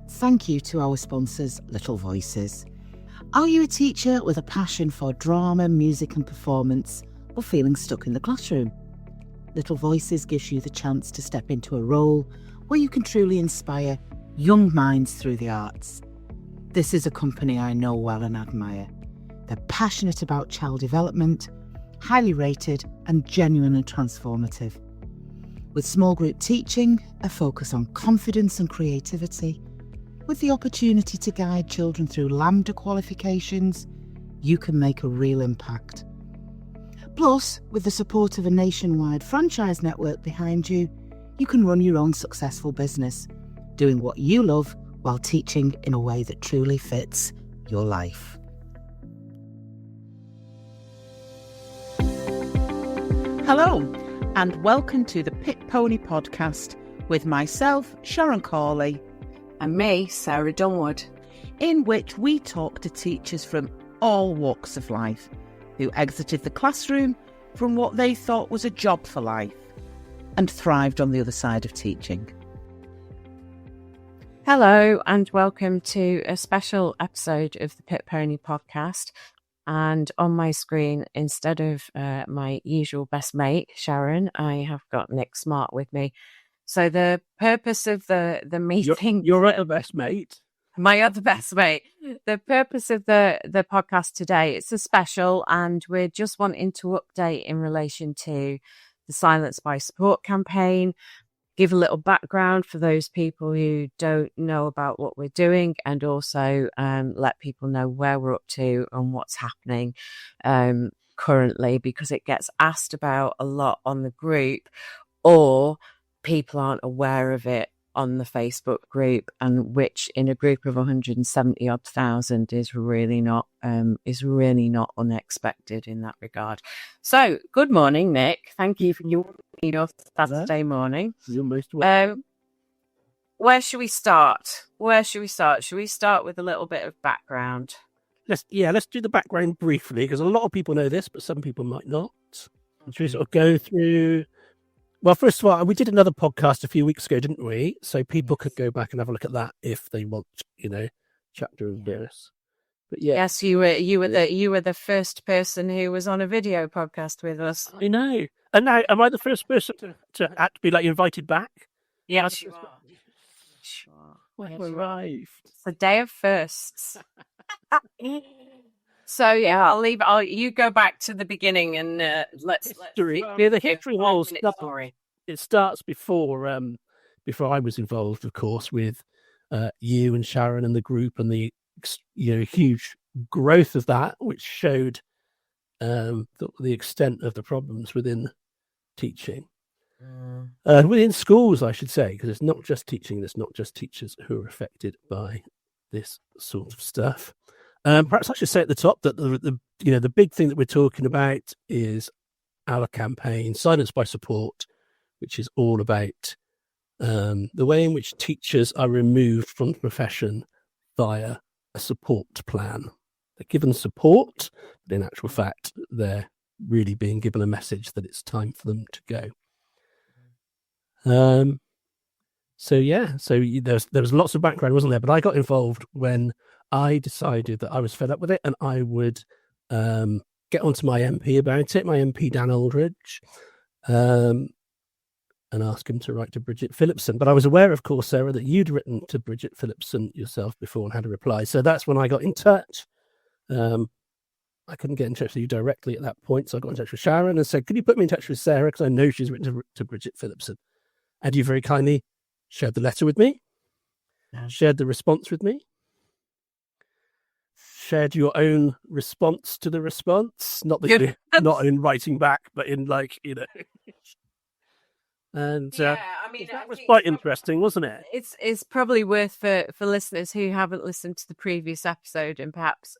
Thank you to our sponsors, Little Voices. Are you a teacher with a passion for drama, music and performance, or feeling stuck in the classroom? Little Voices gives you the chance to step into a role where you can truly inspire young minds through the arts. This is a company I know well and admire. They're passionate about child development, highly rated and genuinely transformative. With small group teaching, a focus on confidence and creativity, with the opportunity to guide children through Lambda qualifications, you can make a real impact. Plus, with the support of a nationwide franchise network behind you, you can run your own successful business, doing what you love while teaching in a way that truly fits your life. Hello, and welcome to the Pit Pony Podcast with myself, Sharon Corley, and me, Sarah Dunwood, in which we talk to teachers from all walks of life who exited the classroom from what they thought was a job for life and thrived on the other side of teaching. Hello, and welcome to a special episode of the Pit Pony Podcast. And on my screen, instead of my usual best mate, Sharon, I have got Nick Smart with me. So the purpose of the meeting... Your other best mate. My other best mate. The purpose of the podcast today, it's a special, and we're just wanting to update in relation to the Silence by Support campaign, give a little background for those people who don't know about what we're doing, and also let people know where we're up to and what's happening currently, because it gets asked about a lot on the group, or people aren't aware of it on the Facebook group, and which in a group of 170 odd thousand is really not unexpected in that regard. So good morning, Nick. Thank you for your Saturday morning. You're most welcome. Where should we start? Should we start with a little bit of background? Let's do the background briefly, because a lot of people know this, but some people might not. Should we sort of go through? Well, first of all, we did another podcast a few weeks ago, didn't we? So people could go back and have a look at that if they want, chapter and verse. But yeah. Yes, you were the first person who was on a video podcast with us. I know. And now, am I the first person to have to be invited back? Yes, you are. Sure. Well, arrived. It's the day of firsts. So yeah, you go back to the beginning and let's the history holds story. It starts before I was involved, of course, with you and Sharon and the group, and the huge growth of that, which showed the extent of the problems within teaching, within schools, I should say, because it's not just teaching. There's not just teachers who are affected by this sort of stuff. Perhaps I should say at the top that the big thing that we're talking about is our campaign, Silence by Support, which is all about the way in which teachers are removed from the profession via a support plan. They're given support, but in actual fact, they're really being given a message that it's time for them to go. So there was lots of background, wasn't there? But I got involved when I decided that I was fed up with it, and I would get onto my MP about it, my MP Dan Aldridge, and ask him to write to Bridget Phillipson. But I was aware, of course, Sarah, that you'd written to Bridget Phillipson yourself before and had a reply. So that's when I got in touch. I couldn't get in touch with you directly at that point, so I got in touch with Sharon and said, "Could you put me in touch with Sarah, because I know she's written to Bridget Phillipson." And you very kindly shared the letter with me, shared the response with me, shared your own response to the response, not in writing back, but in and that was quite interesting, wasn't it? It's probably worth for listeners who haven't listened to the previous episode and perhaps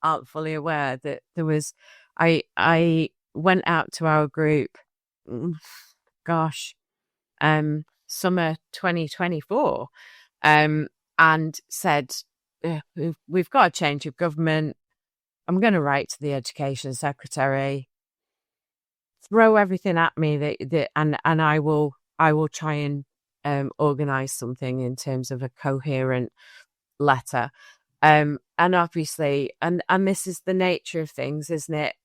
aren't fully aware that there was I went out to our group, summer 2024, and said, we've got a change of government. I'm going to write to the Education Secretary, throw everything at me and I will try and organise something in terms of a coherent letter. And obviously, and this is the nature of things, isn't it?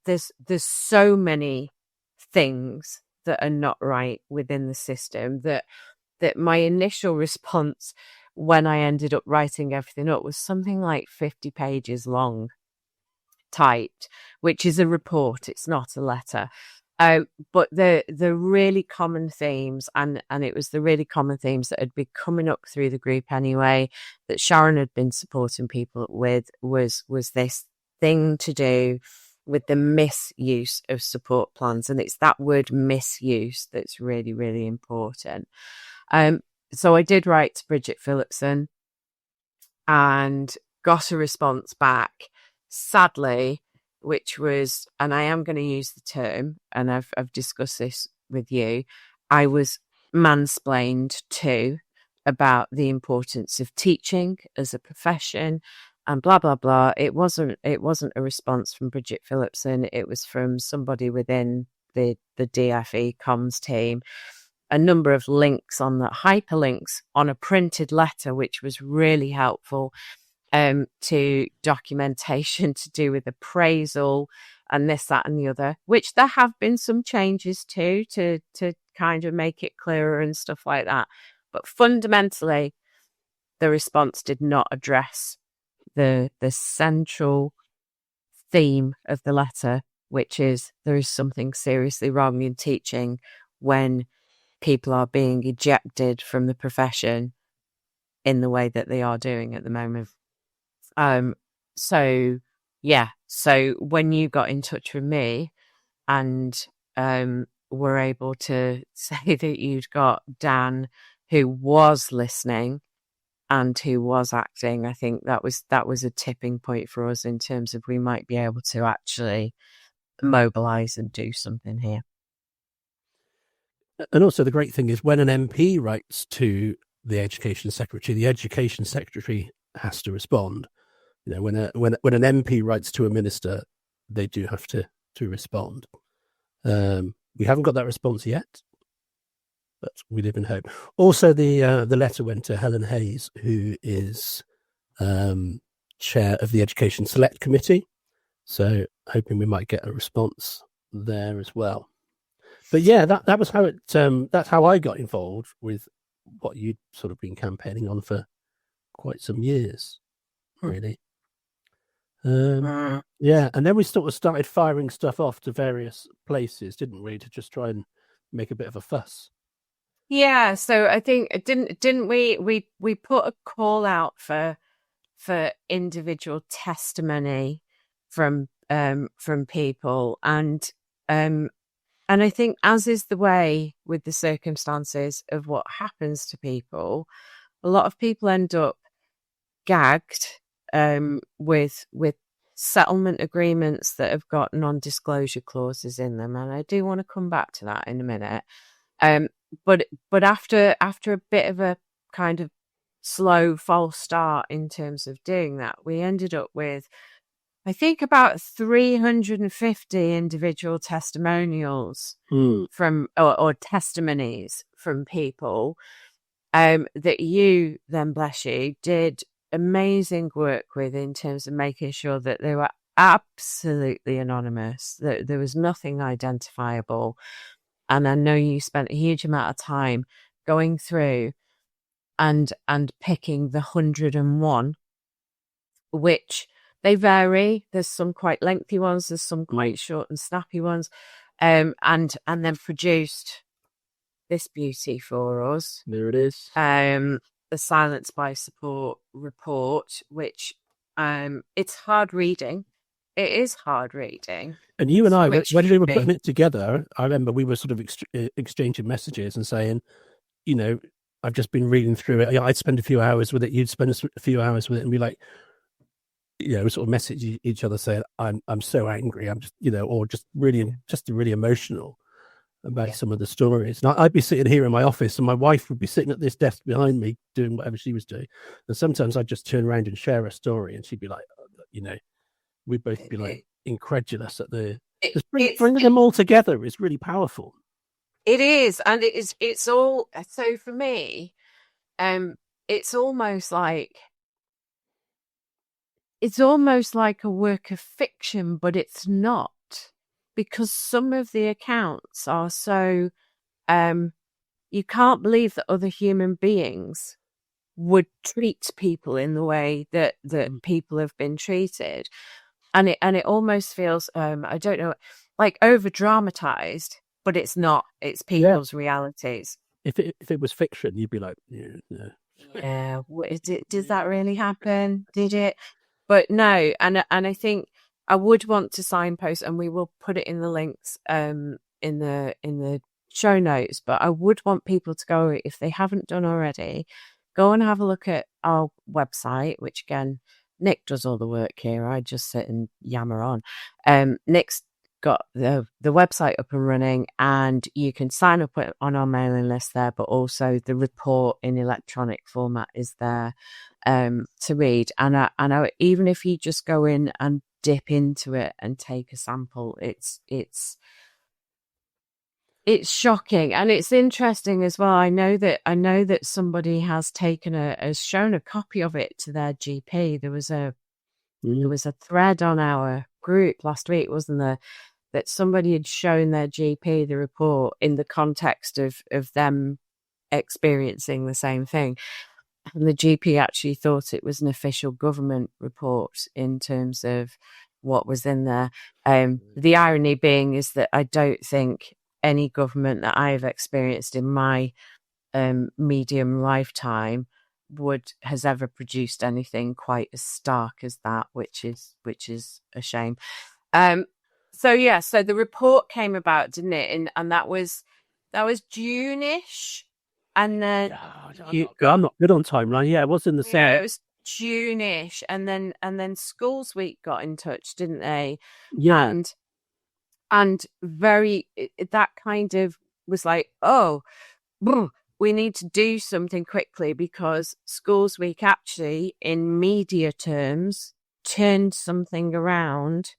There's so many things that are not right within the system that my initial response when I ended up writing everything up was something like 50 pages long, typed, which is a report. It's not a letter. But the really common themes, and it was the really common themes that had been coming up through the group anyway, that Sharon had been supporting people with, was this thing to do with the misuse of support plans. And it's that word misuse that's really, really important. So I did write to Bridget Phillipson and got a response back, sadly, which was, and I am going to use the term, and I've discussed this with you, I was mansplained to about the importance of teaching as a profession and blah, blah, blah. It wasn't a response from Bridget Phillipson. It was from somebody within the DFE comms team. A number of links on the hyperlinks on a printed letter, which was really helpful, to documentation to do with appraisal and this, that, and the other, which there have been some changes to kind of make it clearer and stuff like that. But fundamentally, the response did not address the central theme of the letter, which is there is something seriously wrong in teaching when people are being ejected from the profession in the way that they are doing at the moment. So when you got in touch with me and were able to say that you'd got Dan who was listening and who was acting, I think that was a tipping point for us in terms of we might be able to actually mobilise and do something here. And also the great thing is when an MP writes to the Education Secretary, the Education Secretary has to respond. You know, when an MP writes to a minister, they do have to respond. We haven't got that response yet, but we live in hope. Also, the letter went to Helen Hayes, who is chair of the Education Select Committee. So hoping we might get a response there as well. But yeah, that was how it. That's how I got involved with what you'd sort of been campaigning on for quite some years, really. Yeah, and then we sort of started firing stuff off to various places, didn't we, to just try and make a bit of a fuss. Yeah, so I think didn't we put a call out for individual testimony from people, and I think, as is the way with the circumstances of what happens to people, a lot of people end up gagged with settlement agreements that have got non-disclosure clauses in them, and I do want to come back to that in a minute. But after a bit of a kind of slow false start in terms of doing that, we ended up with, I think, about 350 individual testimonials from or testimonies from people that you then, bless you, did amazing work with in terms of making sure that they were absolutely anonymous, that there was nothing identifiable. And I know you spent a huge amount of time going through and picking the 101, which they vary. There's some quite lengthy ones, there's some quite short and snappy ones, and then produced this beauty for us. There it is. The Silence by Support report, which it's hard reading. It is hard reading. And you and I, when we were putting it together, I remember we were sort of exchanging messages and saying, you know, I've just been reading through it. I'd spend a few hours with it. You'd spend a few hours with it, and be like, you know, sort of message each other saying, I'm so angry. I'm just, you know, or just really emotional about some of the stories. And I'd be sitting here in my office, and my wife would be sitting at this desk behind me doing whatever she was doing. And sometimes I'd just turn around and share a story, and she'd be like, you know, we'd both be like incredulous at the bringing them all together is really powerful. It is, and it's all, so for me, it's almost like a work of fiction, but it's not, because some of the accounts are so, you can't believe that other human beings would treat people in the way that people have been treated. And it almost feels, I don't know, like over dramatized, but it's not. It's people's realities. If it was fiction, you'd be like, Yeah, did that really happen? Did it? But no, and I think I would want to signpost, and we will put it in the links in the show notes. But I would want people to go, if they haven't done already, go and have a look at our website, which again, Nick does all the work here. I just sit and yammer on. Nick's got the website up and running, and you can sign up on our mailing list there, but also the report in electronic format is there to read. And I, even if you just go in and dip into it and take a sample, it's shocking, and it's interesting as well. I know that somebody has shown a copy of it to their GP. There was a thread on our group last week, wasn't there, that somebody had shown their GP the report in the context of them experiencing the same thing. And the GP actually thought it was an official government report in terms of what was in there. The irony being is that I don't think any government that I've experienced in my medium lifetime has ever produced anything quite as stark as that, which is a shame. So the report came about, didn't it? And that was June-ish, and then I'm not good on timeline. Yeah, it was in the summer. it was June-ish, and then Schools Week got in touch, didn't they? Yeah, and that kind of was like, oh, we need to do something quickly, because Schools Week actually, in media terms, turned something around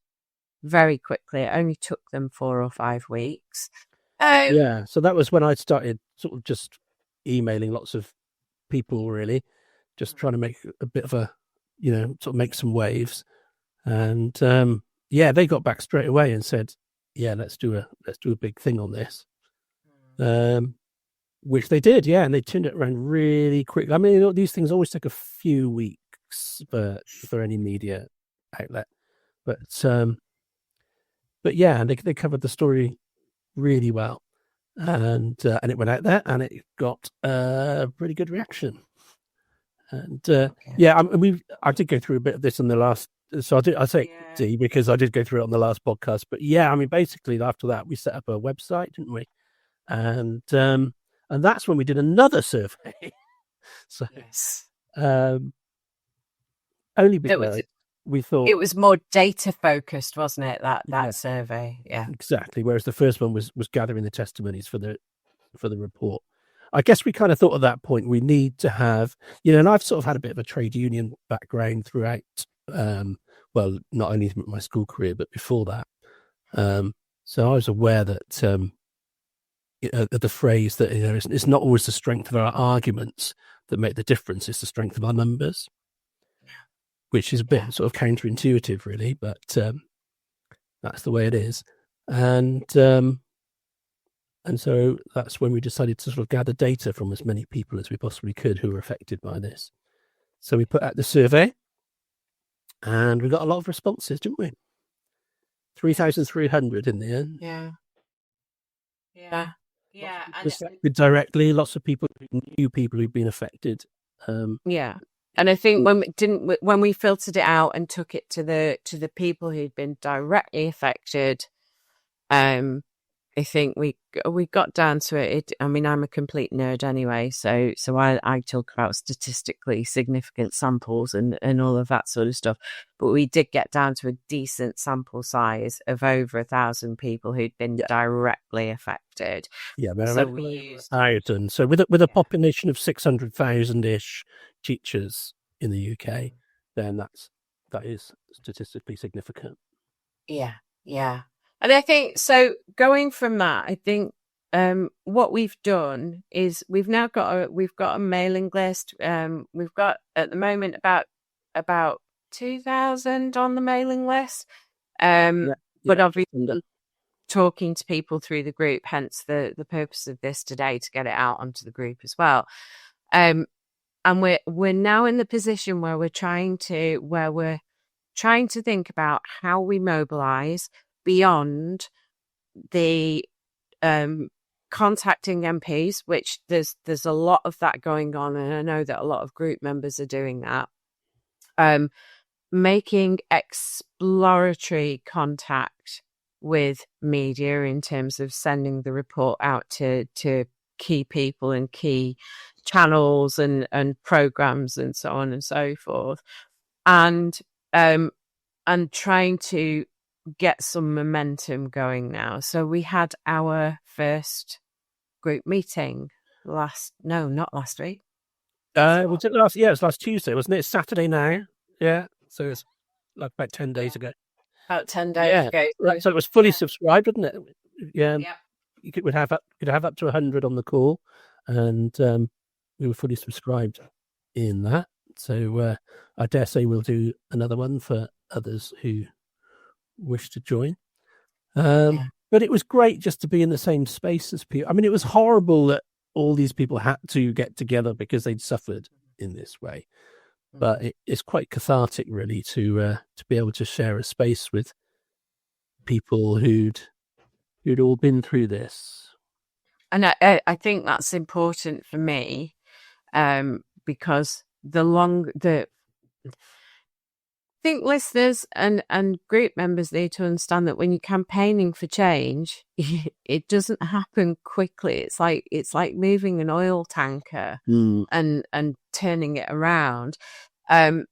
very quickly. It only took them 4 or 5 weeks. Yeah, so that was when I started sort of just emailing lots of people, really, just trying to make a bit of a, sort of make some waves. And they got back straight away and said, yeah, let's do a big thing on this. Which they did, yeah, and they turned it around really quick. I mean, these things always take a few weeks for any media outlet, but yeah, and they covered the story really well, and it went out there, and it got a pretty good reaction. And I did go through a bit of this on the last. So I say D because I did go through it on the last podcast. But yeah, I mean, basically after that we set up a website, didn't we? And that's when we did another survey. So only because we thought it was more data focused, wasn't it? That survey, yeah, exactly. Whereas the first one was gathering the testimonies for the report. I guess we kind of thought at that point we need to have, and I've sort of had a bit of a trade union background throughout. Well, not only my school career, but before that. So I was aware that the phrase that it's not always the strength of our arguments that make the difference; it's the strength of our numbers, which is a bit sort of counterintuitive, really, but that's the way it is. And so that's when we decided to sort of gather data from as many people as we possibly could who were affected by this. So we put out the survey, and we got a lot of responses, didn't we? 3,300 in the end. Yeah. And directly, lots of people knew people who'd been affected. And I think when we filtered it out and took it to the people who'd been directly affected, I think we got down to it. I mean, I'm a complete nerd anyway, so I talk about statistically significant samples and all of that sort of stuff. But we did get down to a decent sample size of over 1,000 people who'd been directly affected. Yeah, so we used Ireton. So with a population of 600,000-ish teachers in the UK, then that is statistically significant. Yeah. And I think, so going from that, I think what we've done is we've now got a mailing list. We've got at the moment about 2,000 on the mailing list. But obviously talking to people through the group, hence the purpose of this today, to get it out onto the group as well. And we're now in the position where we're trying to think about how we mobilise beyond the contacting MPs, which there's a lot of that going on, and I know that a lot of group members are doing that. Making exploratory contact with media in terms of sending the report out to key people and key channels and programs and so on and so forth, and trying to get some momentum going now. So we had our first group meeting not last week. Was it last? Yeah, it was last Tuesday, wasn't it? It's Saturday now. Yeah, so it's like about 10 days ago. About 10 days ago. Right, so it was fully subscribed, wasn't it? Yeah. You could have up to 100 on the call, and we were fully subscribed in that. So I dare say we'll do another one for others who wish to join. But it was great just to be in the same space as people. I mean, it was horrible that all these people had to get together because they'd suffered in this way. But it's quite cathartic, really, to be able to share a space with people who'd all been through this. And I think that's important for me, because I think listeners and group members need to understand that when you're campaigning for change, it doesn't happen quickly. It's like moving an oil tanker and turning it around. The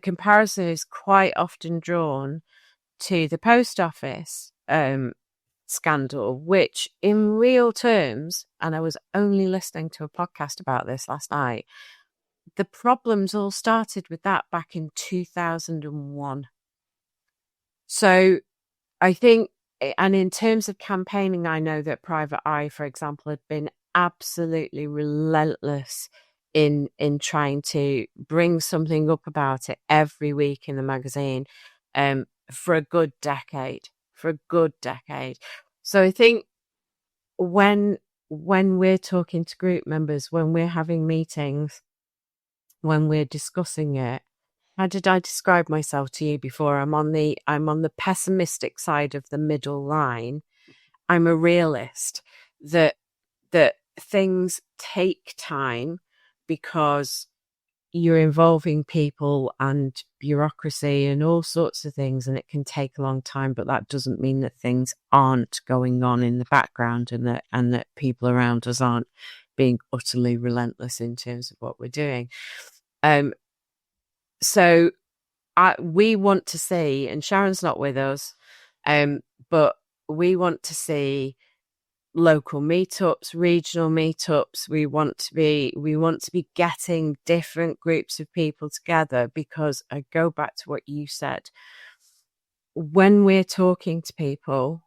comparison is quite often drawn to the post office scandal, which in real terms, and I was only listening to a podcast about this last night, the problems all started with that back in 2001. So I think, and in terms of campaigning, I know that Private Eye, for example, had been absolutely relentless in trying to bring something up about it every week in the magazine for a good decade. So I think when we're talking to group members, when we're having meetings, when we're discussing it, how did I describe myself to you before? I'm on the pessimistic side of the middle line. I'm a realist that things take time because you're involving people and bureaucracy and all sorts of things, and it can take a long time, but that doesn't mean that things aren't going on in the background and that people around us aren't being utterly relentless in terms of what we're doing. So we want to see, and Sharon's not with us, but we want to see local meetups, regional meetups. We want to be getting different groups of people together, because I go back to what you said. When we're talking to people,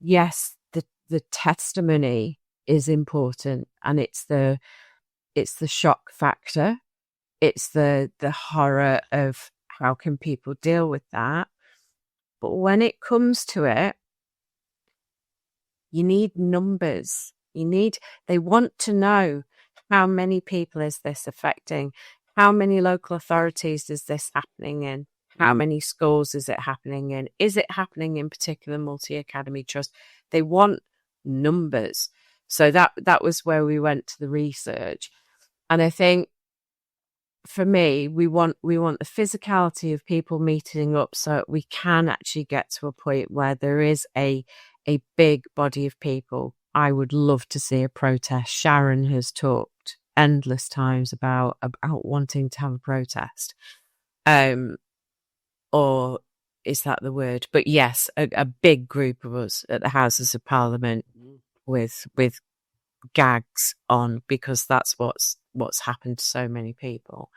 yes, the testimony is important, and it's the shock factor. It's the horror of how can people deal with that. But when it comes to it, you need numbers. They want to know, how many people is this affecting? How many local authorities is this happening in? How many schools is it happening in? Is it happening in particular multi-academy trust? They want numbers. So that was where we went to the research. And I think for me, we want the physicality of people meeting up so we can actually get to a point where there is a big body of people. I would love to see a protest. Sharon has talked endless times about wanting to have a protest. Or is that the word? But yes, a big group of us at the Houses of Parliament with gags on, because that's what's happened to so many people.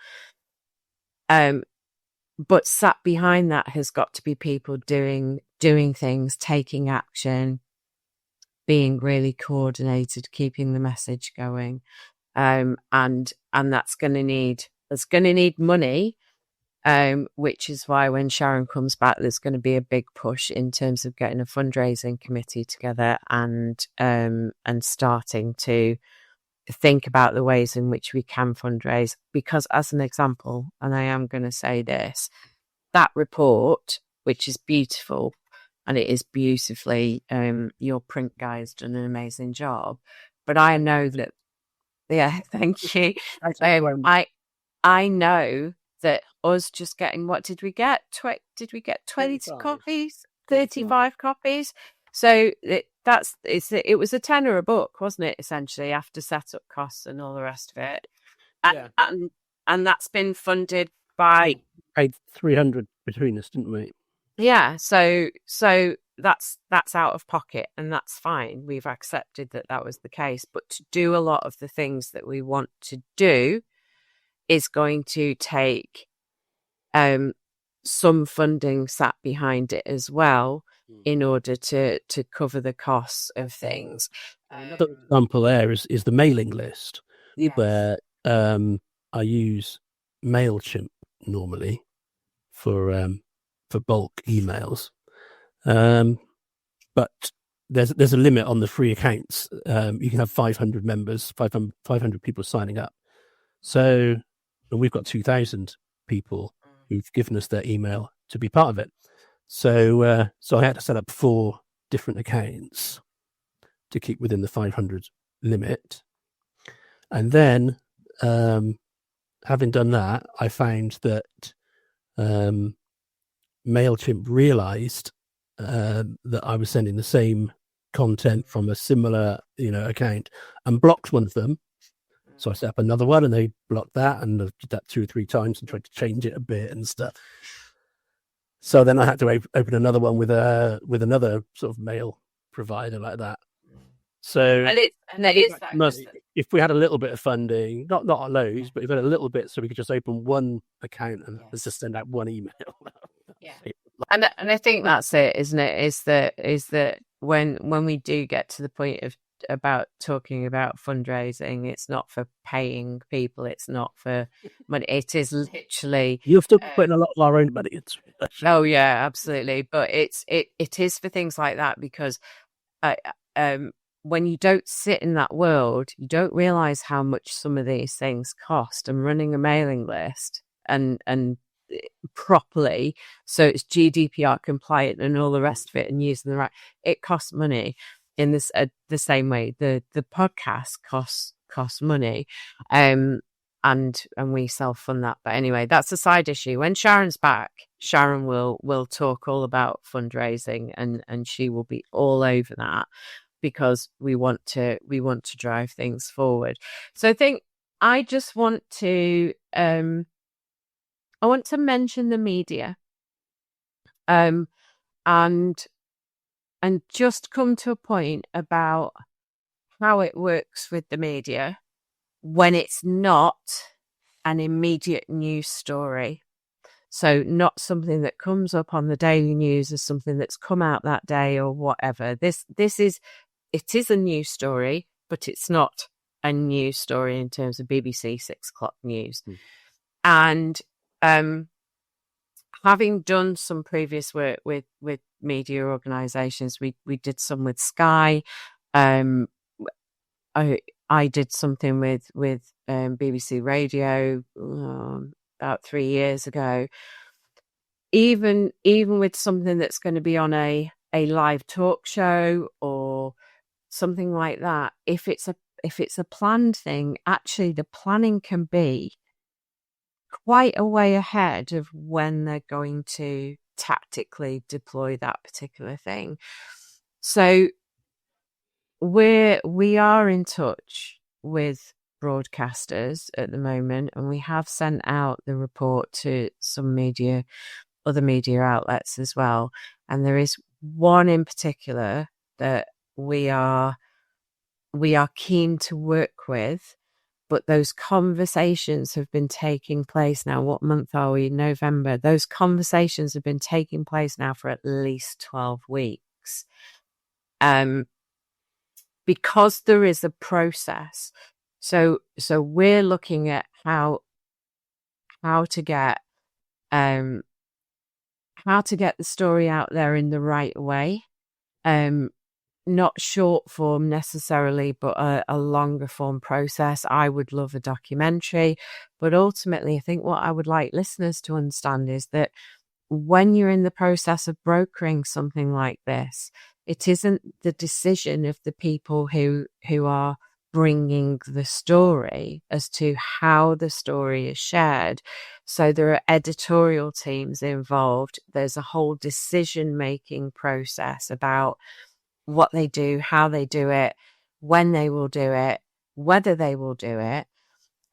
But sat behind that has got to be people doing things, taking action, being really coordinated, keeping the message going. And that's going to need money. Which is why when Sharon comes back, there's going to be a big push in terms of getting a fundraising committee together and starting to think about the ways in which we can fundraise. Because as an example, and I am going to say this, that report, which is beautiful, and it is beautifully, your print guy has done an amazing job. But I know that, yeah, thank you. I know that us just getting, what did we get? Did we get 20 copies? 35 copies? So it was a tenner a book, wasn't it, essentially, after setup costs and all the rest of it. And that's been funded by... Paid 300 between us, didn't we? Yeah, so that's out of pocket, and that's fine. We've accepted that was the case. But to do a lot of the things that we want to do is going to take some funding sat behind it as well, in order to cover the costs of things. Another example there is the mailing list, where I use MailChimp normally for bulk emails, but there's a limit on the free accounts. You can have 500 members, 500 people signing up. So we've got 2,000 people who've given us their email to be part of it. So I had to set up 4 different accounts to keep within the 500 limit. And then, having done that, I found that MailChimp realized that I was sending the same content from a similar, account, and blocked one of them. So I set up another one, and they blocked that, and I did that 2 or 3 times and tried to change it a bit and stuff. So then I had to open another one with another sort of mail provider like that. So if we had a little bit of funding, not loads, but if we had a little bit, so we could just open one account and just send out one email. And I think that's it, isn't it? Is that when we do get to the point of about talking about fundraising, it's not for paying people, it's not for money, it is literally, you're still putting a lot of our own money into it. Oh yeah, absolutely. But it is for things like that, because when you don't sit in that world, you don't realize how much some of these things cost. And running a mailing list and properly, so it's GDPR compliant and all the rest of it, and using the right, it costs money. In this the same way the podcast costs money, and we self-fund that. But anyway, that's a side issue. When Sharon's back, Sharon will talk all about fundraising, and she will be all over that, because we want to drive things forward. So I think I just want to mention the media, and just come to a point about how it works with the media when it's not an immediate news story. So not something that comes up on the daily news as something that's come out that day or whatever. It is a news story, but it's not a news story in terms of BBC 6 o'clock news. And having done some previous work with media organisations, we did some with Sky. I did something with BBC Radio about 3 years ago. Even with something that's going to be on a live talk show or something like that, if it's a planned thing, actually the planning can be quite a way ahead of when they're going to tactically deploy that particular thing. So we are in touch with broadcasters at the moment, and we have sent out the report to some other media outlets as well. And there is one in particular that we are keen to work with. But those conversations have been taking place now. What month are we? November. Those conversations have been taking place now for at least 12 weeks. because there is a process. So we're looking at how to get the story out there in the right way. Not short form necessarily, but a longer form process. I would love a documentary, but ultimately I think what I would like listeners to understand is that when you're in the process of brokering something like this, it isn't the decision of the people who are bringing the story as to how the story is shared. So there are editorial teams involved. There's a whole decision-making process about what they do, how they do it, when they will do it, whether they will do it.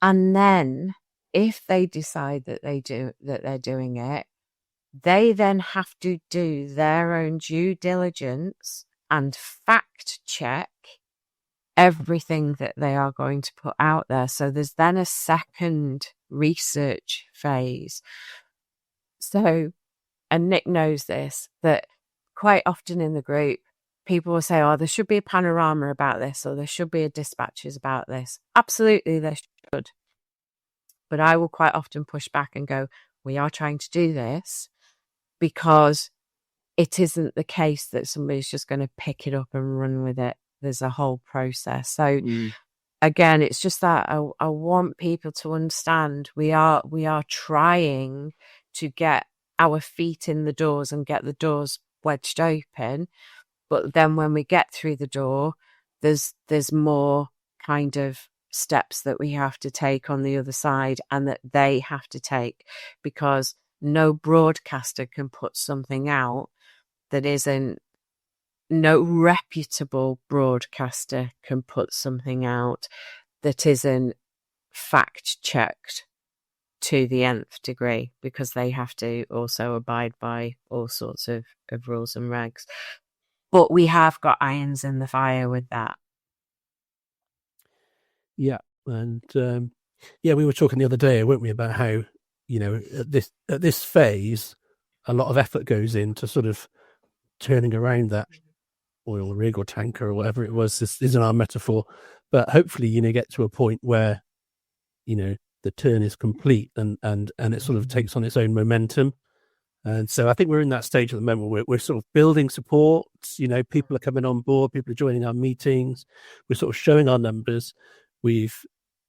And then if they decide that they're doing it, they then have to do their own due diligence and fact check everything that they are going to put out there. So there's then a second research phase. So, and Nick knows this, that quite often in the group, people will say, oh, there should be a panorama about this, or there should be a dispatches about this. Absolutely, there should. But I will quite often push back and go, we are trying to do this because it isn't the case that somebody's just going to pick it up and run with it. There's a whole process. So again, it's just that I want people to understand we are trying to get our feet in the doors and get the doors wedged open. But then when we get through the door, there's more kind of steps that we have to take on the other side and that they have to take, because no broadcaster can put something out that isn't, no reputable broadcaster can put something out that isn't fact checked to the nth degree, because they have to also abide by all sorts of rules and regs. But we have got irons in the fire with that. Yeah. And we were talking the other day, weren't we, about how, at this phase, a lot of effort goes into sort of turning around that oil rig or tanker or whatever it was. This isn't our metaphor, but hopefully, get to a point where, the turn is complete and it sort of takes on its own momentum. And so I think we're in that stage at the moment where we're sort of building support. People are coming on board, people are joining our meetings. We're sort of showing our numbers. We've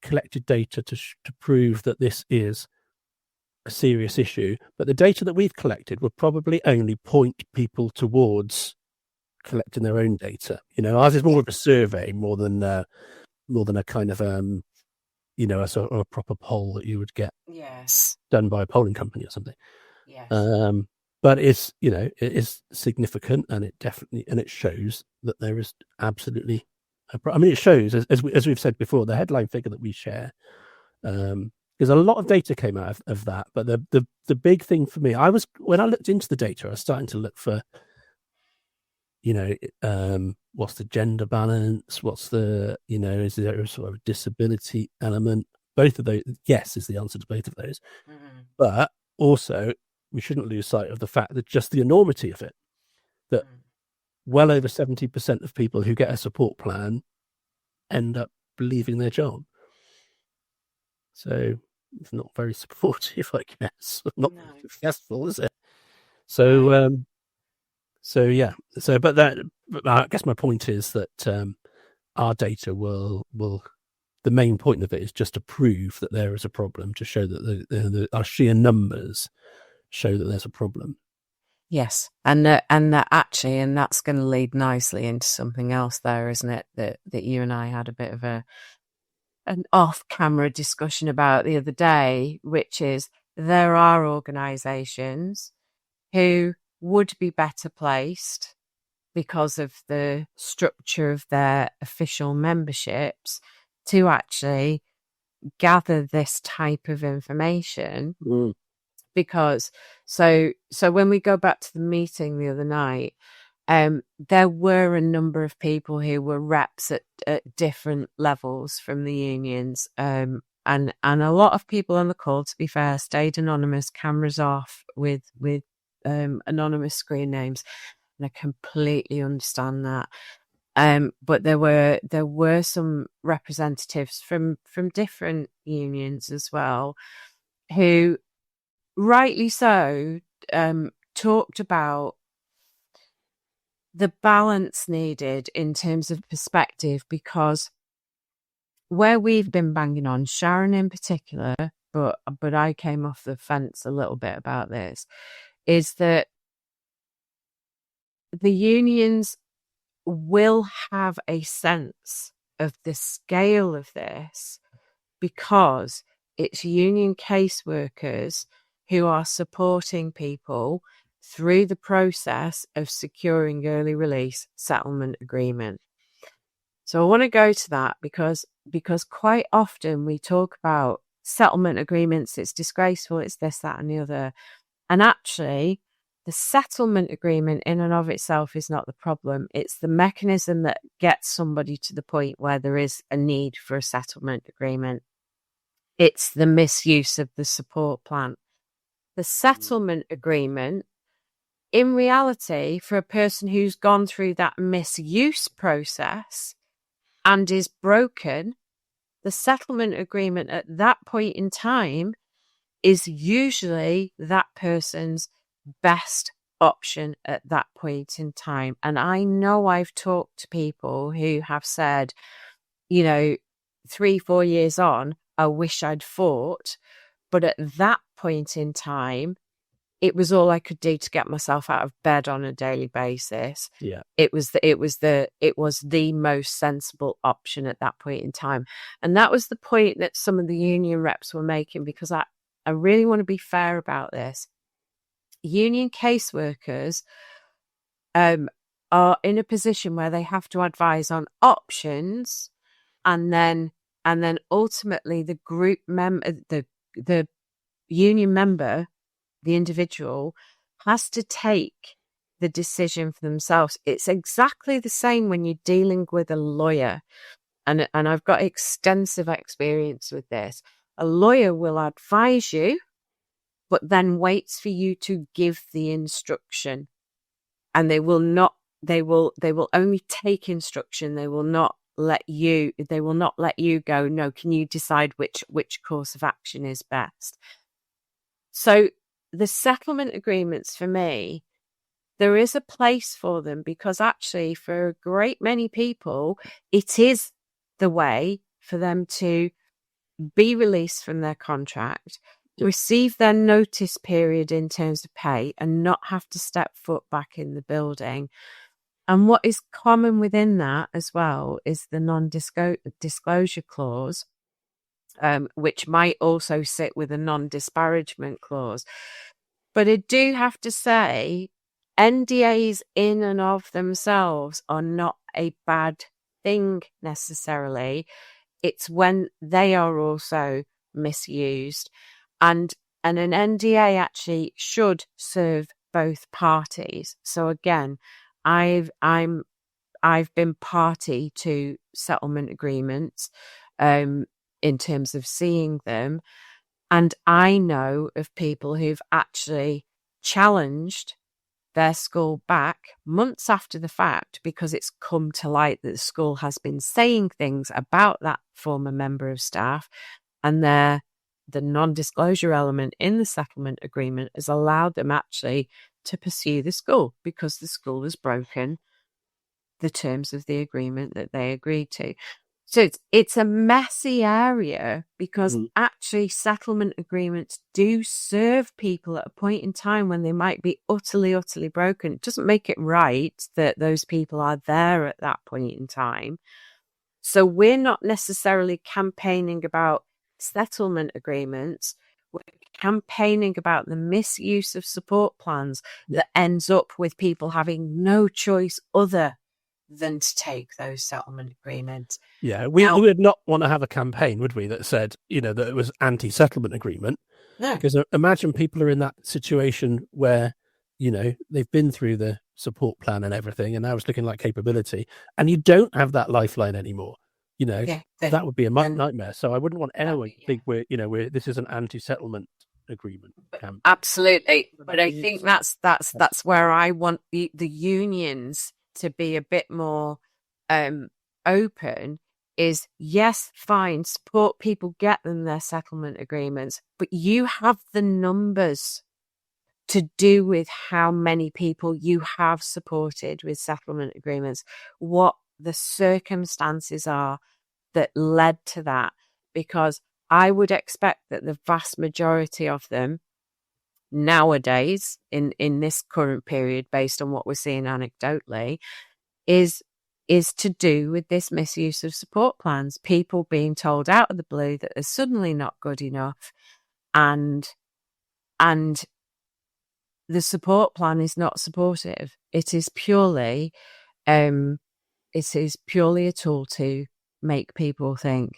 collected data to prove that this is a serious issue. But the data that we've collected will probably only point people towards collecting their own data. Ours is more of a survey more than a kind of a sort of a proper poll that you would get done by a polling company or something. Yes. But it's it is significant, and it shows that there is absolutely it shows, as we've said before, the headline figure that we share, because a lot of data came out of that. But the big thing for me, when I looked into the data, I was starting to look for what's the gender balance, what's the is there a sort of disability element? Both of those, yes, is the answer to both of those. But also, we shouldn't lose sight of the fact that just the enormity of it, that well over 70% of people who get a support plan end up leaving their job. So it's not very supportive, I guess. Not successful, is it? So, but I guess my point is that our data will. The main point of it is just to prove that there is a problem, to show that our sheer numbers show that there's a problem. Yes, and that actually, and that's going to lead nicely into something else there, isn't it? That you and I had a bit of an off-camera discussion about the other day, which is there are organisations who would be better placed because of the structure of their official memberships to actually gather this type of information. Because so when we go back to the meeting the other night, there were a number of people who were reps at different levels from the unions, and a lot of people on the call, to be fair, stayed anonymous, cameras off, with anonymous screen names, and I completely understand that. But there were some representatives from different unions as well, who rightly so talked about the balance needed in terms of perspective, because where we've been banging on, Sharon in particular, but I came off the fence a little bit about this, is that the unions will have a sense of the scale of this, because it's union caseworkers who are supporting people through the process of securing early release settlement agreement. So I want to go to that because quite often we talk about settlement agreements, it's disgraceful, it's this, that, and the other. And actually, the settlement agreement in and of itself is not the problem. It's the mechanism that gets somebody to the point where there is a need for a settlement agreement. It's the misuse of the support plan. The settlement agreement, in reality, for a person who's gone through that misuse process and is broken, the settlement agreement at that point in time is usually that person's best option at that point in time. And I know I've talked to people who have said, 3-4 years on, I wish I'd fought, but at that point in time, it was all I could do to get myself out of bed on a daily basis. Yeah. It was the most sensible option at that point in time. And that was the point that some of the union reps were making, because I really want to be fair about this. Union caseworkers are in a position where they have to advise on options, and then ultimately the group member, the union member, the individual, has to take the decision for themselves. It's exactly the same when you're dealing with a lawyer, and I've got extensive experience with this. A lawyer will advise you, but then waits for you to give the instruction, and they will only take instruction. They will not let you go, no, can you decide which course of action is best? So the settlement agreements, for me, there is a place for them, because actually for a great many people, it is the way for them to be released from their contract, receive their notice period in terms of pay, and not have to step foot back in the building. And what is common within that as well is the non-disclosure clause, which might also sit with a non-disparagement clause. But I do have to say, NDAs in and of themselves are not a bad thing necessarily. It's when they are also misused. And an NDA actually should serve both parties. So again, I've been party to settlement agreements in terms of seeing them. And I know of people who've actually challenged their school back months after the fact, because it's come to light that the school has been saying things about that former member of staff, and the non-disclosure element in the settlement agreement has allowed them actually to pursue the school, because the school has broken the terms of the agreement that they agreed to. So it's a messy area, because actually settlement agreements do serve people at a point in time when they might be utterly, utterly broken. It doesn't make it right that those people are there at that point in time. So we're not necessarily campaigning about settlement agreements. We're campaigning about the misuse of support plans that ends up with people having no choice other than to take those settlement agreements. Yeah, we would not want to have a campaign, would we, that said, that it was anti-settlement agreement? No. Because imagine people are in that situation where, they've been through the support plan and everything, and now it's looking like capability, and you don't have that lifeline anymore. That would be a nightmare. So I wouldn't want anyone to think this is an anti-settlement agreement camp. Absolutely. But I think that's where I want the unions to be a bit more open is, yes, fine, support people, get them their settlement agreements, but you have the numbers to do with how many people you have supported with settlement agreements, what the circumstances are that led to that, because I would expect that the vast majority of them nowadays in this current period, based on what we're seeing anecdotally, is to do with this misuse of support plans, people being told out of the blue that they're suddenly not good enough, and the support plan is not supportive. It is purely a tool to make people think,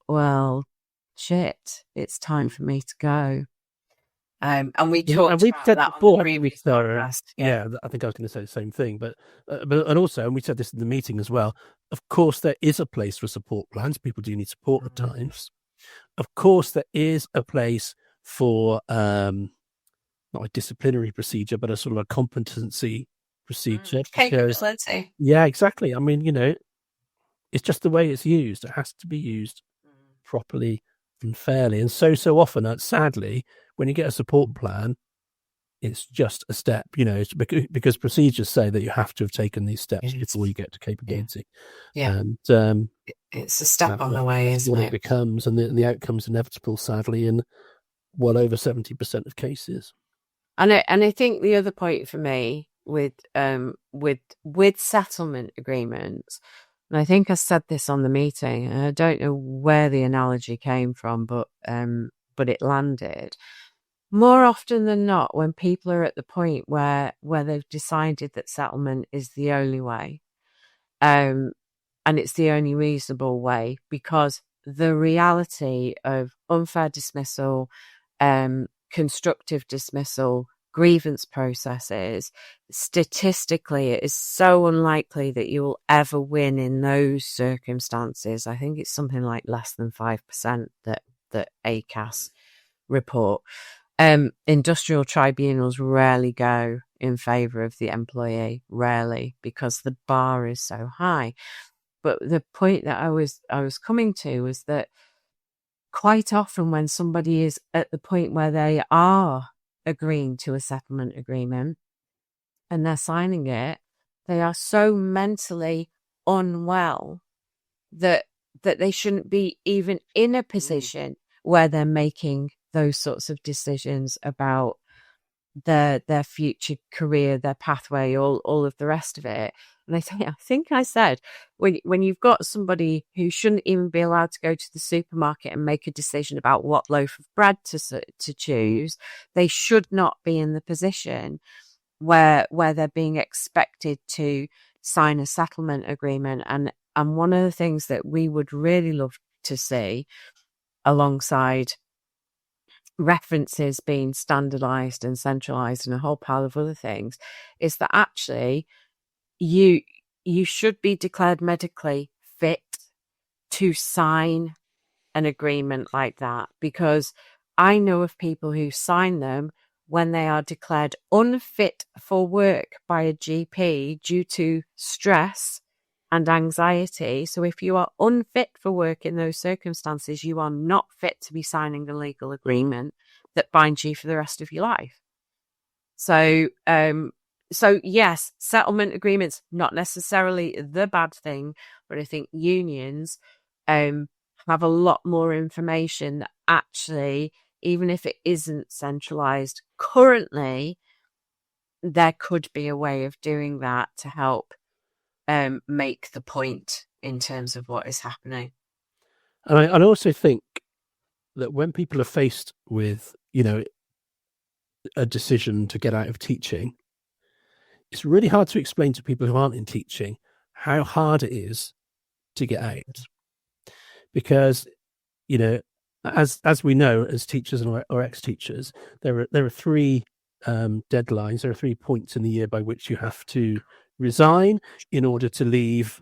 well, shit, it's time for me to go. And we talked we've about said that before, on the previous podcast. Yeah, I think I was going to say the same thing, but and also, and we said this in the meeting as well. Of course, there is a place for support plans. People do need support at times. Of course, there is a place for not a disciplinary procedure, but a sort of a competency procedure. Capability. Yeah, exactly. I mean, it's just the way it's used. It has to be used properly and fairly. And so often, sadly, when you get a support plan, it's just a step, it's because procedures say that you have to have taken these steps before you get to capability. Yeah. And it's a step on the way, isn't what it becomes, and the outcome's inevitable, sadly, in well over 70% of cases. And I think the other point for me with settlement agreements, and I think I said this on the meeting, and I don't know where the analogy came from, but it landed. More often than not, when people are at the point where they've decided that settlement is the only way, and it's the only reasonable way, because the reality of unfair dismissal, constructive dismissal, grievance processes, statistically, it is so unlikely that you will ever win in those circumstances. I think it's something like less than 5% that ACAS report. Industrial tribunals rarely go in favour of the employee, rarely, because the bar is so high. But the point that I was coming to was that quite often when somebody is at the point where they are agreeing to a settlement agreement and they're signing it, they are so mentally unwell that they shouldn't be even in a position where they're making those sorts of decisions about their future career, their pathway, all of the rest of it. And I think I said, when you've got somebody who shouldn't even be allowed to go to the supermarket and make a decision about what loaf of bread to choose, they should not be in the position where they're being expected to sign a settlement agreement. And one of the things that we would really love to see, alongside references being standardized and centralized and a whole pile of other things, is that actually you should be declared medically fit to sign an agreement like that, because I know of people who sign them when they are declared unfit for work by a GP due to stress and anxiety. So if you are unfit for work in those circumstances, you are not fit to be signing a legal agreement that binds you for the rest of your life. So, yes, settlement agreements, not necessarily the bad thing, but I think unions have a lot more information that actually, even if it isn't centralized currently, there could be a way of doing that to help make the point in terms of what is happening. And I also think that when people are faced with, a decision to get out of teaching, it's really hard to explain to people who aren't in teaching how hard it is to get out. Because, as we know, as teachers or ex-teachers, there are three deadlines. There are 3 points in the year by which you have to resign in order to leave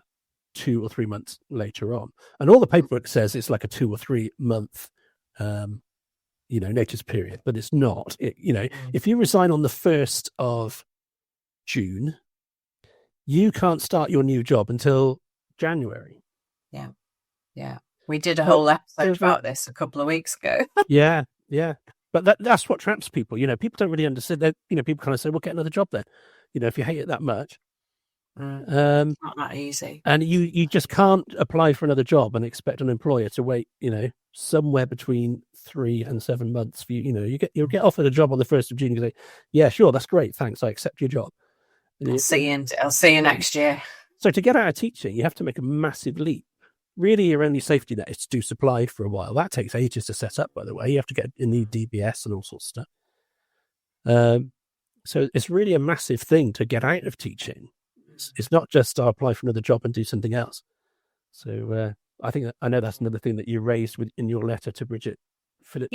2 or 3 months later on. And all the paperwork says it's like a 2 or 3 month notice period, but it's not. If you resign on the 1st of June, you can't start your new job until January. Yeah. We did a whole episode about this a couple of weeks ago. Yeah. But that's what traps people. People don't really understand that. People kind of say, well, get another job then. If you hate it that much. It's not that easy. And you just can't apply for another job and expect an employer to wait, somewhere between 3 and 7 months for you. You'll get offered a job on the 1st of June. You say, yeah, sure, that's great. Thanks. I accept your job. I'll see you next year. So to get out of teaching, you have to make a massive leap. Really, your only safety net is to do supply for a while. That takes ages to set up, by the way. You have to get in the DBS and all sorts of stuff. So it's really a massive thing to get out of teaching. It's not just apply for another job and do something else. So I know that's another thing that you raised in your letter to Bridget Phillips.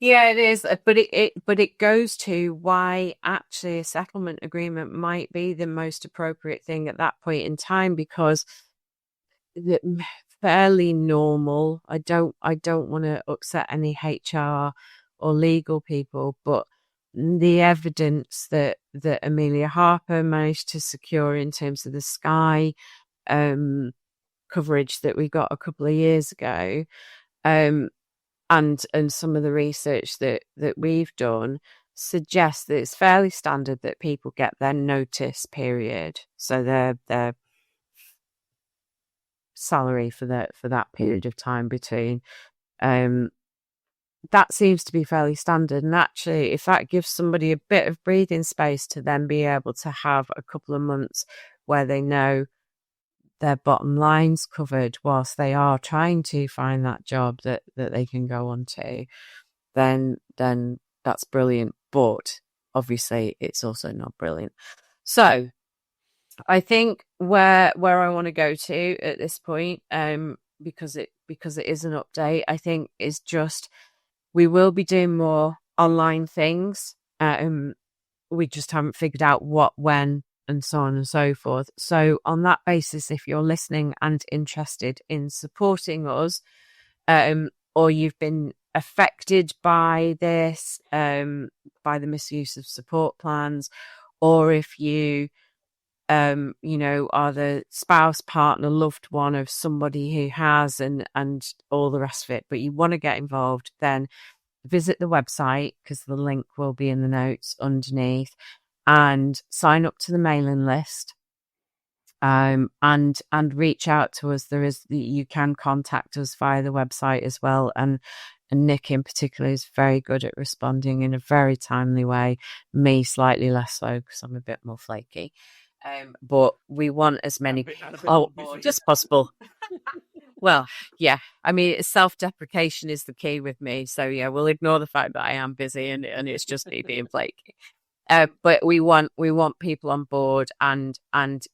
Yeah, it is. But it goes to why actually a settlement agreement might be the most appropriate thing at that point in time, because fairly normal. I don't want to upset any HR or legal people, but the evidence that Amelia Harper managed to secure in terms of the Sky coverage that we got a couple of years ago, and some of the research that we've done suggests that it's fairly standard that people get their notice period, so their salary for that period of time between. That seems to be fairly standard. And actually, if that gives somebody a bit of breathing space to then be able to have a couple of months where they know their bottom line's covered whilst they are trying to find that job that they can go on to, then that's brilliant. But obviously, it's also not brilliant. So I think where I want to go to at this point, because it is an update, I think is just we will be doing more online things. We just haven't figured out what, when, and so on and so forth. So on that basis, if you're listening and interested in supporting us, or you've been affected by this, by the misuse of support plans, or if you are the spouse, partner, loved one of somebody who has, and all the rest of it, but you want to get involved, then visit the website, because the link will be in the notes underneath, and sign up to the mailing list, and reach out to us. You can contact us via the website as well, and Nick in particular is very good at responding in a very timely way. Me slightly less so, because I'm a bit more flaky. But we want as many as possible. Well, yeah. I mean, self-deprecation is the key with me. So yeah, we'll ignore the fact that I am busy and it's just me being flaky. But we want people on board, and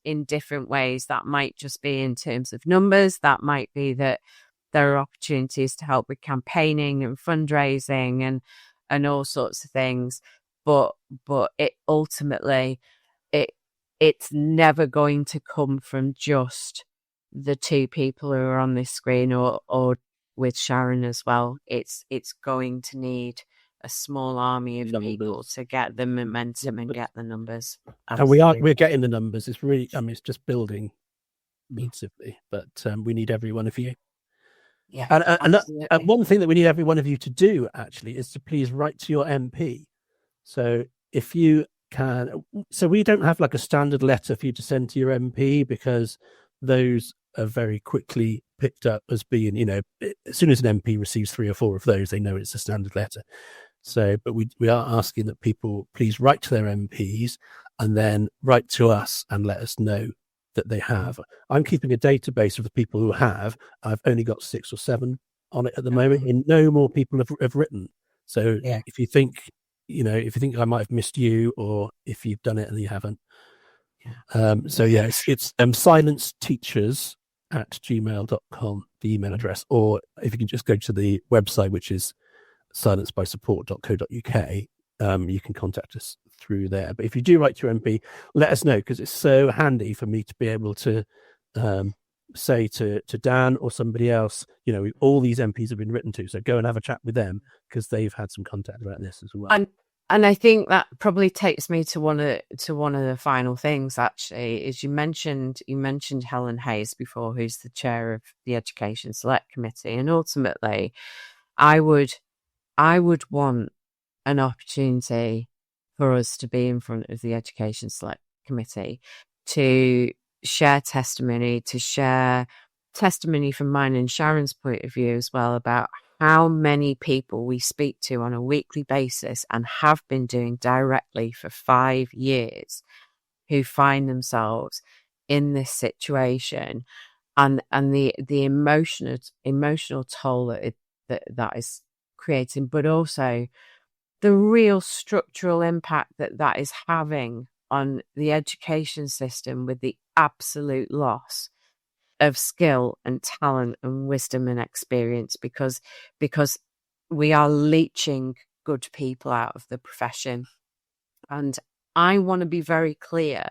in different ways. That might just be in terms of numbers. That might be that there are opportunities to help with campaigning and fundraising and all sorts of things. But it ultimately, it's never going to come from just the two people who are on this screen, or with Sharon as well. It's going to need a small army of people to get the momentum and get the numbers. Absolutely. And we're getting the numbers. It's really, it's just building massively, but we need every one of you. Yeah. And one thing that we need every one of you to do actually is to please write to your MP. So if you can, so we don't have like a standard letter for you to send to your MP, because those are very quickly picked up as being, as soon as an MP receives 3 or 4 of those, they know it's a standard letter. So, but we are asking that people please write to their MPs and then write to us and let us know that they have. I'm keeping a database of the people who have. I've only got 6 or 7 on it at the moment, and no more people have written. So if you think, I might have missed you, or if you've done it and you haven't. It's silenceteachers@gmail.com, the email address, or if you can just go to the website, which is silencebysupport.co.uk, you can contact us through there. But if you do write to your MP, let us know, because it's so handy for me to be able to say to Dan or somebody else, all these MPs have been written to, so go and have a chat with them, because they've had some contact about this as well. And I think that probably takes me to one of the final things. Actually, is you mentioned Helen Hayes before, who's the chair of the Education Select Committee, and ultimately, I would want an opportunity for us to be in front of the Education Select Committee to share testimony, from mine and Sharon's point of view as well, about how many people we speak to on a weekly basis and have been doing directly for 5 years who find themselves in this situation, and the emotional toll that is creating, but also the real structural impact that is having on the education system, with the absolute loss of skill and talent and wisdom and experience, because we are leaching good people out of the profession. And I want to be very clear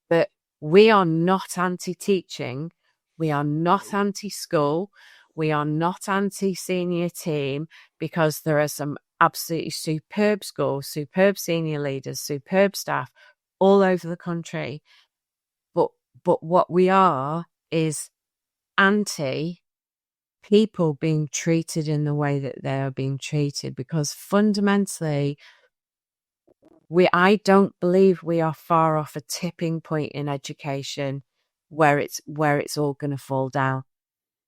that we are not anti-teaching, we are not anti-school, we are not anti-senior team, because there are some absolutely superb schools, superb senior leaders, superb staff all over the country. But what we are is anti people being treated in the way that they are being treated, because fundamentally, I don't believe we are far off a tipping point in education where it's all going to fall down,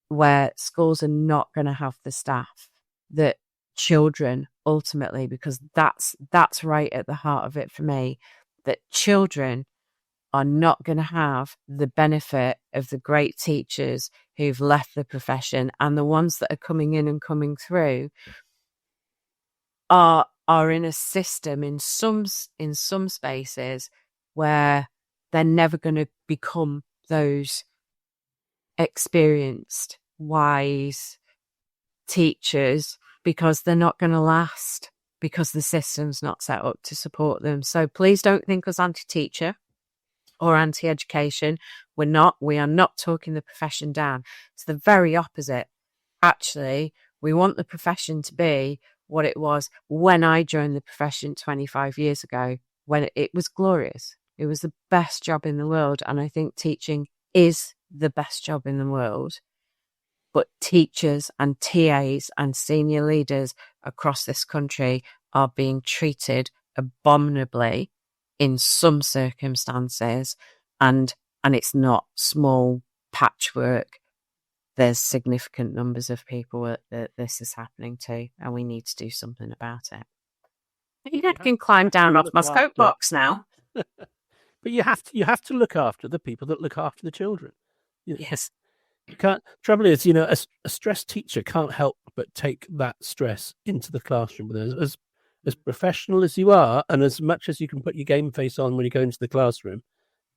where schools are not going to have the staff that children ultimately, because that's right at the heart of it for me, that children are not going to have the benefit of the great teachers who've left the profession, and the ones that are coming in and coming through are in a system in some spaces where they're never going to become those experienced, wise teachers, because they're not going to last, because the system's not set up to support them. So please don't think us anti-teacher or anti-education. We are not talking the profession down. It's the very opposite. Actually, we want the profession to be what it was when I joined the profession 25 years ago, when it was glorious. It was the best job in the world. And I think teaching is the best job in the world. But teachers and TAs and senior leaders across this country are being treated abominably in some circumstances, and it's not small patchwork. There's significant numbers of people that this is happening to, and we need to do something about it. I can climb down off my soapbox now. But you have to look after the people that look after the children. Yes. You can't. Trouble is, a stressed teacher can't help but take that stress into the classroom. As professional as you are, and as much as you can put your game face on when you go into the classroom,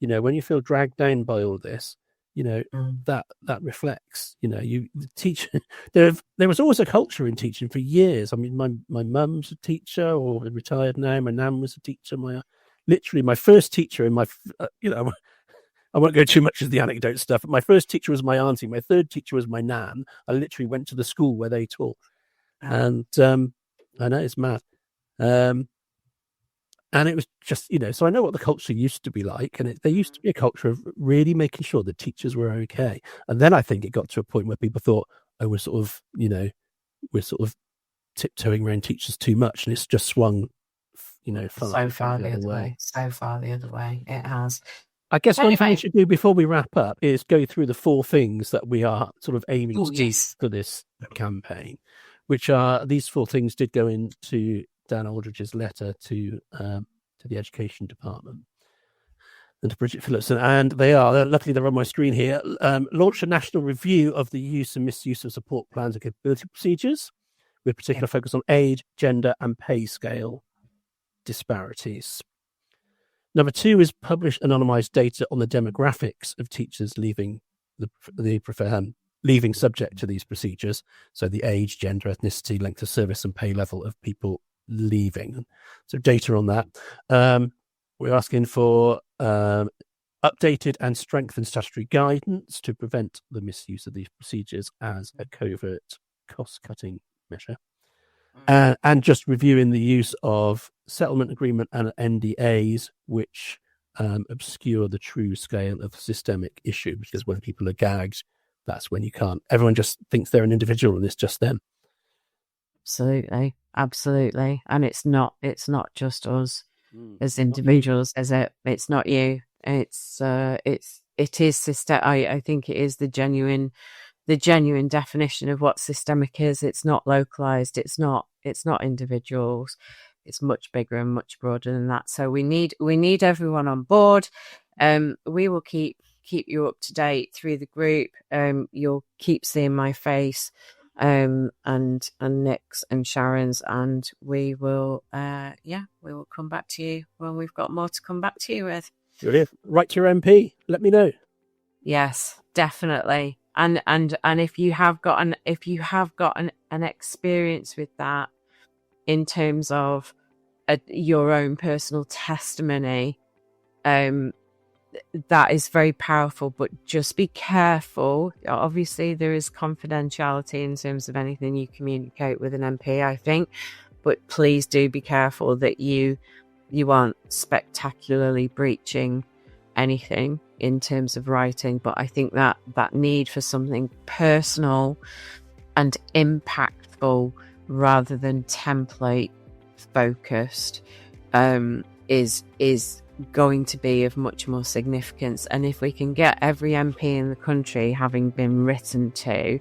when you feel dragged down by all this, that reflects. You teach. There was always a culture in teaching for years. I mean, my mum's a teacher, or retired now. My nan was a teacher. My first teacher in my, I won't go too much into the anecdote stuff, but my first teacher was my auntie. My third teacher was my nan. I literally went to the school where they taught. And I know it's mad. And it was just, so I know what the culture used to be like. And there used to be a culture of really making sure the teachers were okay. And then I think it got to a point where people thought, oh, we're sort of tiptoeing around teachers too much. And it's just swung, so far the other way. It has. I guess one thing we should do before we wrap up is go through the 4 things that we are sort of aiming to do for this campaign, which are, these 4 things did go into Dan Aldridge's letter to the Education Department and to Bridget Phillipson, and luckily they're on my screen here. Launch a national review of the use and misuse of support plans and capability procedures, with particular focus on age, gender, and pay scale disparities. Number 2 is publish anonymized data on the demographics of teachers leaving leaving subject to these procedures. So the age, gender, ethnicity, length of service, and pay level of people leaving. So data on that. We're asking for updated and strengthened statutory guidance to prevent the misuse of these procedures as a covert cost-cutting measure. and just reviewing the use of settlement agreement and NDAs, which obscure the true scale of the systemic issue, because when people are gagged, that's when you can't. Everyone just thinks they're an individual and it's just them. Absolutely. And it's not just us as individuals, is it? It's not you. It is system. I think it is the genuine definition of what systemic is. It's not localized. It's not individuals. It's much bigger and much broader than that. So we need everyone on board. We will keep you up to date through the group. You'll keep seeing my face, and Nick's and Sharon's, and we will come back to you when we've got more to come back to you with. Brilliant. Write to your MP. Let me know. Yes, definitely. And if you have got an experience with that in terms of your own personal testimony, that is very powerful, but just be careful. Obviously, there is confidentiality in terms of anything you communicate with an MP, I think, but please do be careful that you aren't spectacularly breaching anything in terms of writing. But I think that need for something personal and impactful rather than template focused is going to be of much more significance. And if we can get every MP in the country having been written to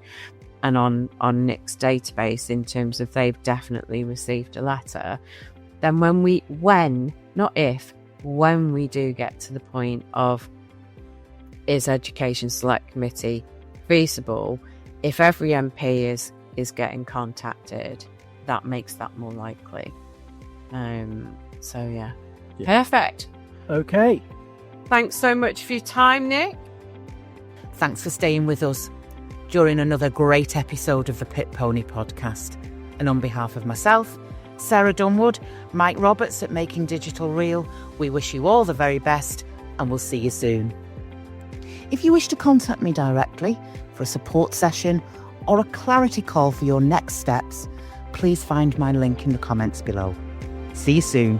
and on Nick's database in terms of they've definitely received a letter, then when we do get to the point of is Education Select Committee feasible, if every MP is getting contacted, that makes that more likely. Yeah. Perfect. Okay. Thanks so much for your time, Nick. Thanks for staying with us during another great episode of the Pit Pony podcast. And on behalf of myself, Sarah Dunwood, Mike Roberts at Making Digital Real, we wish you all the very best and we'll see you soon. If you wish to contact me directly for a support session or a clarity call for your next steps, please find my link in the comments below. See you soon.